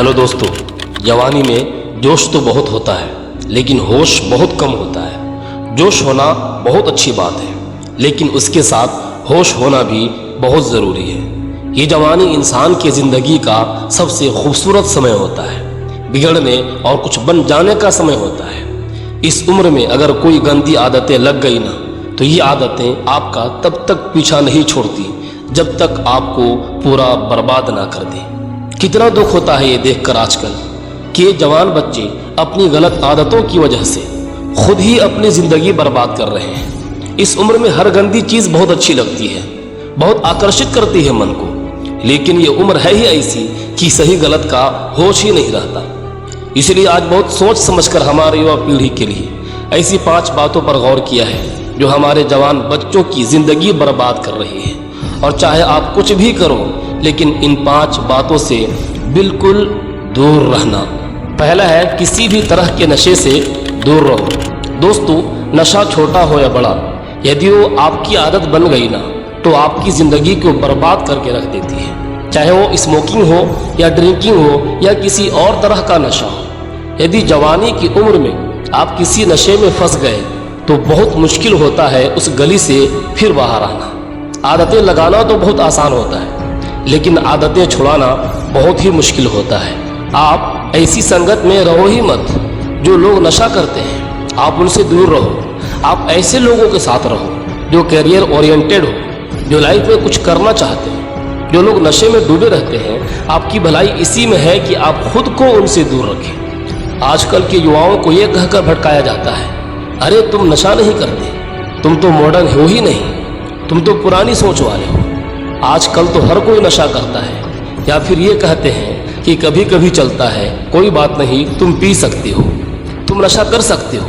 Hello दोस्तों, जवानी में जोश तो बहुत होता है लेकिन होश बहुत कम होता है। जोश होना बहुत अच्छी बात है लेकिन उसके साथ होश होना भी बहुत ज़रूरी है। ये जवानी इंसान की ज़िंदगी का सबसे खूबसूरत समय होता है, बिगड़ने और कुछ बन जाने का समय होता है। इस उम्र में अगर कोई गंदी आदतें लग गई ना तो ये आदतें आपका तब तक पीछा नहीं छोड़ती जब तक आपको पूरा बर्बाद ना कर दे। कितना दुख होता है ये देखकर आजकल कि ये जवान बच्चे अपनी गलत आदतों की वजह से खुद ही अपनी ज़िंदगी बर्बाद कर रहे हैं। इस उम्र में हर गंदी चीज़ बहुत अच्छी लगती है, बहुत आकर्षित करती है मन को, लेकिन ये उम्र है ही ऐसी कि सही गलत का होश ही नहीं रहता। इसलिए आज बहुत सोच समझकर हमारे युवा पीढ़ी के लिए ऐसी 5 बातों पर गौर किया है जो हमारे जवान बच्चों की ज़िंदगी बर्बाद कर रही है। और चाहे आप कुछ भी करो लेकिन इन 5 बातों से बिल्कुल दूर रहना। पहला है, किसी भी तरह के नशे से दूर रहो। दोस्तों, नशा छोटा हो या बड़ा, यदि वो आपकी आदत बन गई ना तो आपकी ज़िंदगी को बर्बाद करके रख देती है। चाहे वो स्मोकिंग हो या ड्रिंकिंग हो या किसी और तरह का नशा हो। यदि जवानी की उम्र में आप किसी नशे में फंस गए तो बहुत मुश्किल होता है उस गली से फिर बाहर आना। आदतें लगाना तो बहुत आसान होता है लेकिन आदतें छुड़ाना बहुत ही मुश्किल होता है। आप ऐसी संगत में रहो ही मत जो लोग नशा करते हैं, आप उनसे दूर रहो। आप ऐसे लोगों के साथ रहो जो कैरियर ओरिएंटेड हो, जो लाइफ में कुछ करना चाहते हैं। जो लोग नशे में डूबे रहते हैं, आपकी भलाई इसी में है कि आप खुद को उनसे दूर रखें। आजकल के युवाओं को यह कहकर भटकाया जाता है, अरे तुम नशा नहीं करते, तुम तो मॉडर्न हो ही नहीं, तुम तो पुरानी सोच वाले हो। आजकल तो हर कोई नशा करता है, या फिर ये कहते हैं कि कभी कभी चलता है, कोई बात नहीं, तुम पी सकते हो, तुम नशा कर सकते हो।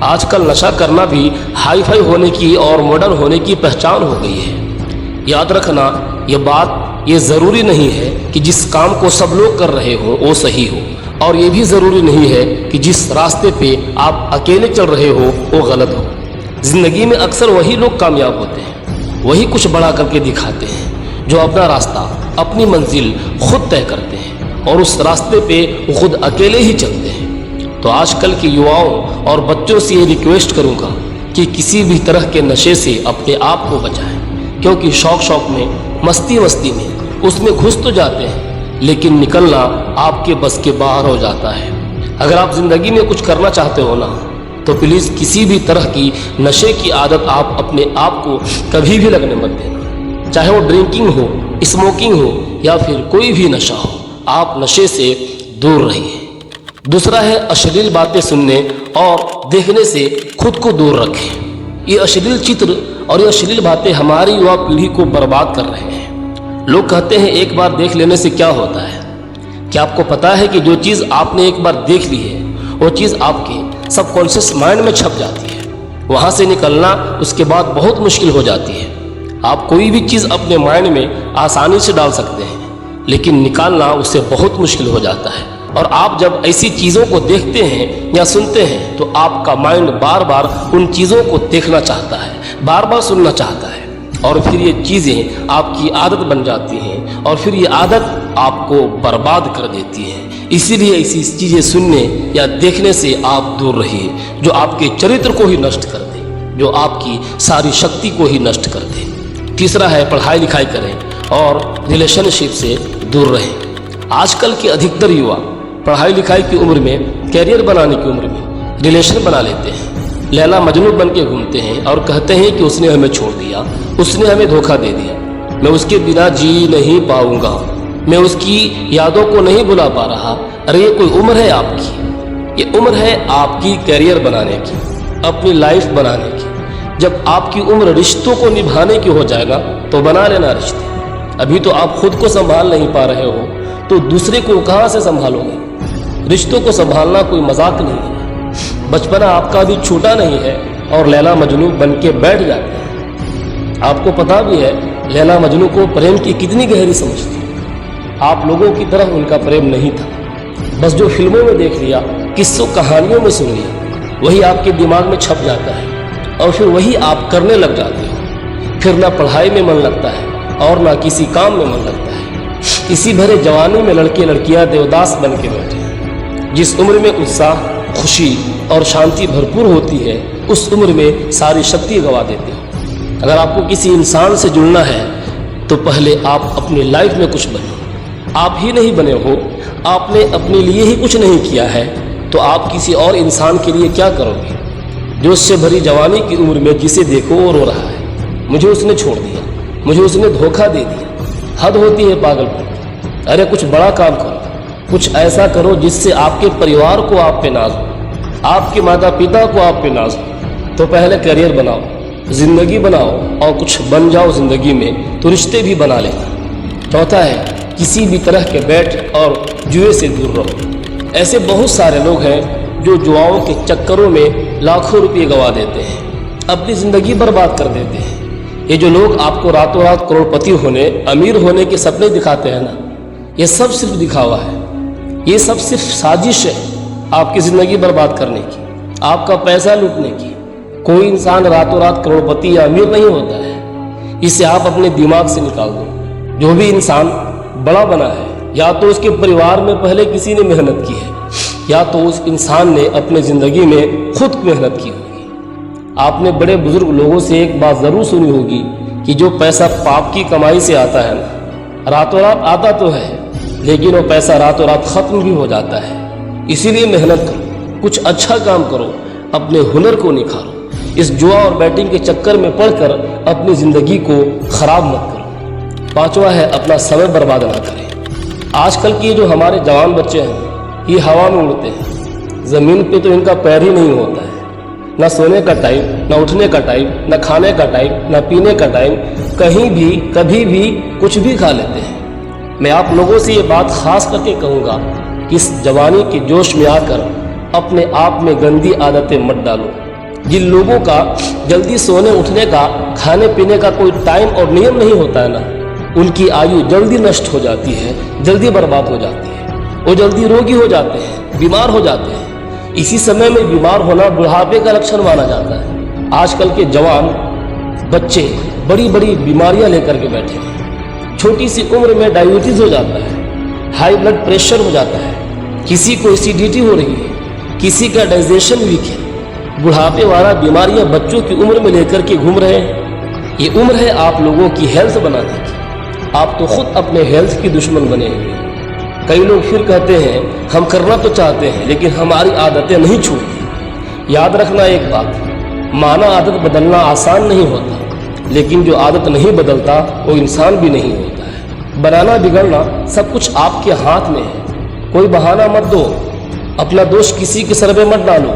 आजकल नशा करना भी हाई फाई होने की और मॉडर्न होने की पहचान हो गई है। याद रखना, ये बात ये ज़रूरी नहीं है कि जिस काम को सब लोग कर रहे हो वो सही हो, और ये भी ज़रूरी नहीं है कि जिस रास्ते पे आप अकेले चल रहे हो वो गलत हो। ज़िंदगी में अक्सर वही लोग कामयाब होते हैं, वही कुछ बड़ा करके दिखाते हैं, जो अपना रास्ता, अपनी मंजिल खुद तय करते हैं और उस रास्ते पे वो खुद अकेले ही चलते हैं। तो आजकल के युवाओं और बच्चों से ये रिक्वेस्ट करूँगा कि किसी भी तरह के नशे से अपने आप को बचाएं, क्योंकि शौक में, मस्ती में उसमें घुस तो जाते हैं लेकिन निकलना आपके बस के बाहर हो जाता है। अगर आप ज़िंदगी में कुछ करना चाहते हो ना तो प्लीज़ किसी भी तरह की नशे की आदत आप अपने आप को कभी भी लगने मत देना। चाहे वो ड्रिंकिंग हो, स्मोकिंग हो या फिर कोई भी नशा हो, आप नशे से दूर रहिए। दूसरा है, अश्लील बातें सुनने और देखने से खुद को दूर रखें। ये अश्लील चित्र और ये अश्लील बातें हमारी युवा पीढ़ी को बर्बाद कर रहे हैं। लोग कहते हैं एक बार देख लेने से क्या होता है। क्या आपको पता है कि जो चीज़ आपने एक बार देख ली है वो चीज़ आपके सबकॉन्शियस माइंड में छप जाती है, वहाँ से निकलना उसके बाद बहुत मुश्किल हो जाती है। आप कोई भी चीज़ अपने माइंड में आसानी से डाल सकते हैं लेकिन निकालना उससे बहुत मुश्किल हो जाता है। और आप जब ऐसी चीज़ों को देखते हैं या सुनते हैं तो आपका माइंड बार बार उन चीज़ों को देखना चाहता है, बार बार सुनना चाहता है, और फिर ये चीज़ें आपकी आदत बन जाती हैं और फिर ये आदत आपको बर्बाद कर देती है। इसीलिए ऐसी चीज़ें सुनने या देखने से आप दूर रहिए जो आपके चरित्र को ही नष्ट कर दे, जो आपकी सारी शक्ति को ही नष्ट कर दे। तीसरा है, पढ़ाई लिखाई करें और रिलेशनशिप से दूर रहें। आजकल के अधिकतर युवा पढ़ाई लिखाई की उम्र में, कैरियर बनाने की उम्र में रिलेशन बना लेते हैं, लैला मजनू बन के घूमते हैं और कहते हैं कि उसने हमें छोड़ दिया, उसने हमें धोखा दे दिया, मैं उसके बिना जी नहीं पाऊंगा, मैं उसकी यादों को नहीं भुला पा रहा। अरे ये कोई उम्र है आपकी? ये उम्र है आपकी कैरियर बनाने की, अपनी लाइफ बनाने की। जब आपकी उम्र रिश्तों को निभाने की हो जाएगा तो बना लेना रिश्ते। अभी तो आप खुद को संभाल नहीं पा रहे हो तो दूसरे को कहाँ से संभालोगे? रिश्तों को संभालना कोई मजाक नहीं है। बचपना आपका अभी छूटा नहीं है और लैला मजनू बन के बैठ जाते हैं। आपको पता भी है लैला मजनू को प्रेम की कितनी गहरी समझ थी। आप लोगों की तरह उनका प्रेम नहीं था, बस जो फिल्मों में देख लिया, किस्सों कहानियों में सुन लिया, वही आपके दिमाग में छप जाता है और फिर वही आप करने लग जाते हो। फिर ना पढ़ाई में मन लगता है और ना किसी काम में मन लगता है। इसी भरे जवानी में लड़के लड़कियां देवदास बन के बैठे हैं। जिस उम्र में उत्साह, खुशी और शांति भरपूर होती है, उस उम्र में सारी शक्ति गंवा देते हो। अगर आपको किसी इंसान से जुड़ना है तो पहले आप अपनी लाइफ में कुछ बनो। आप ही नहीं बने हो, आपने अपने लिए ही कुछ नहीं किया है, तो आप किसी और इंसान के लिए क्या करोगे? जोश से भरी जवानी की उम्र में जिसे देखो वो रो रहा है, मुझे उसने छोड़ दिया, मुझे उसने धोखा दे दिया। हद होती है पागलपन। अरे कुछ बड़ा काम करो, कुछ ऐसा करो जिससे आपके परिवार को आप पे नाज हो, आपके माता पिता को आप पे नाज हो। तो पहले करियर बनाओ, जिंदगी बनाओ और कुछ बन जाओ जिंदगी में, तो रिश्ते भी बना लेना। चौथा है, किसी भी तरह के बैट और जुए से दूर रहो। ऐसे बहुत सारे लोग हैं जो जुआओं के चक्करों में लाखों रुपये गंवा देते हैं, अपनी ज़िंदगी बर्बाद कर देते हैं। ये जो लोग आपको रातों रात करोड़पति होने, अमीर होने के सपने दिखाते हैं ना, ये सब सिर्फ दिखावा है, ये सब सिर्फ साजिश है आपकी ज़िंदगी बर्बाद करने की, आपका पैसा लूटने की। कोई इंसान रातों रात करोड़पति या अमीर नहीं होता है, इसे आप अपने दिमाग से निकाल दो। जो भी इंसान बड़ा बना है, या तो उसके परिवार में पहले किसी ने मेहनत की है, या तो उस इंसान ने अपने ज़िंदगी में खुद मेहनत की होगी। आपने बड़े बुजुर्ग लोगों से एक बात ज़रूर सुनी होगी कि जो पैसा पाप की कमाई से आता है ना, रातों रात आता तो है, लेकिन वो पैसा रातों रात ख़त्म भी हो जाता है। इसीलिए मेहनत करो, कुछ अच्छा काम करो, अपने हुनर को निखारो। इस जुआ और बैटिंग के चक्कर में पड़कर अपनी ज़िंदगी को ख़राब मत करो। पांचवा है, अपना समय बर्बाद ना करें। आजकल के जो हमारे जवान बच्चे हैं, ये हवा में उड़ते हैं, ज़मीन पे तो इनका पैर ही नहीं होता है। ना सोने का टाइम, ना उठने का टाइम, ना खाने का टाइम, ना पीने का टाइम, कहीं भी कभी भी कुछ भी खा लेते हैं। मैं आप लोगों से ये बात खास करके कहूँगा कि इस जवानी के जोश में आकर अपने आप में गंदी आदतें मत डालो। जिन लोगों का जल्दी सोने उठने का, खाने पीने का कोई टाइम और नियम नहीं होता है ना, उनकी आयु जल्दी नष्ट हो जाती है, जल्दी बर्बाद हो जाती है, वो जल्दी रोगी हो जाते हैं, बीमार हो जाते हैं। इसी समय में बीमार होना बुढ़ापे का लक्षण माना जाता है। आजकल के जवान बच्चे बड़ी बड़ी बीमारियां लेकर के बैठे हैं। छोटी सी उम्र में डायबिटीज हो जाता है, हाई ब्लड प्रेशर हो जाता है, किसी को एसिडिटी हो रही है, किसी का डाइजेशन वीक है। बुढ़ापे वाला बीमारियां बच्चों की उम्र में लेकर के घूम रहे हैं। ये उम्र है आप लोगों की हेल्थ बनाने की, आप तो खुद अपने हेल्थ की दुश्मन बने हुए हैं। कई लोग फिर कहते हैं हम करना तो चाहते हैं लेकिन हमारी आदतें नहीं छूटती। याद रखना एक बात, माना आदत बदलना आसान नहीं होता, लेकिन जो आदत नहीं बदलता वो इंसान भी नहीं होता है। बनाना बिगड़ना सब कुछ आपके हाथ में है। कोई बहाना मत दो, अपना दोष किसी के सर पे मत डालो,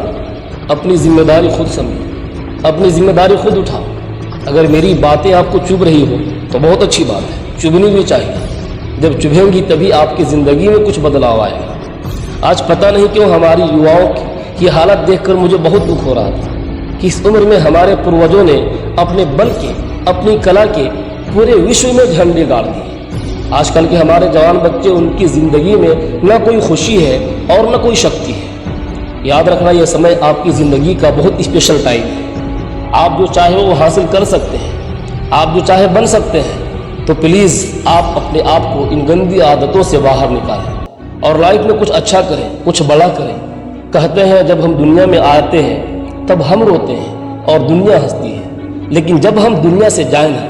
अपनी जिम्मेदारी खुद समझो, अपनी जिम्मेदारी खुद उठाओ। अगर मेरी बातें आपको चुभ रही हो तो बहुत अच्छी बात है, चुभनी भी चाहिए। जब चुभेंगी तभी आपकी ज़िंदगी में कुछ बदलाव आएगा। आज पता नहीं क्यों हमारी युवाओं की हालत देखकर मुझे बहुत दुख हो रहा था कि इस उम्र में हमारे पूर्वजों ने अपने बल के, अपनी कला के पूरे विश्व में झंडे गाड़ दिए। आजकल के हमारे जवान बच्चे, उनकी ज़िंदगी में न कोई खुशी है और न कोई शक्ति है। याद रखना, यह समय आपकी ज़िंदगी का बहुत स्पेशल टाइम है। आप जो चाहे वो हासिल कर सकते हैं, आप जो चाहे बन सकते हैं। तो प्लीज़ आप अपने आप को इन गंदी आदतों से बाहर निकालें और लाइफ में कुछ अच्छा करें, कुछ बड़ा करें। कहते हैं जब हम दुनिया में आते हैं तब हम रोते हैं और दुनिया हंसती है, लेकिन जब हम दुनिया से जाएं ना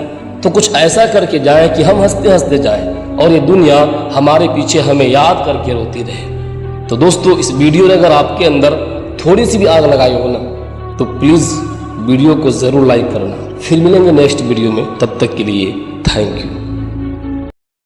तो कुछ ऐसा करके जाएं कि हम हंसते हंसते जाएं और ये दुनिया हमारे पीछे हमें याद करके रोती रहे। तो दोस्तों, इस वीडियो ने अगर आपके अंदर थोड़ी सी भी आग लगाई हो ना, तो प्लीज़ वीडियो को ज़रूर लाइक करना। फिर मिलेंगे नेक्स्ट वीडियो में, तब तक के लिए थैंक यू।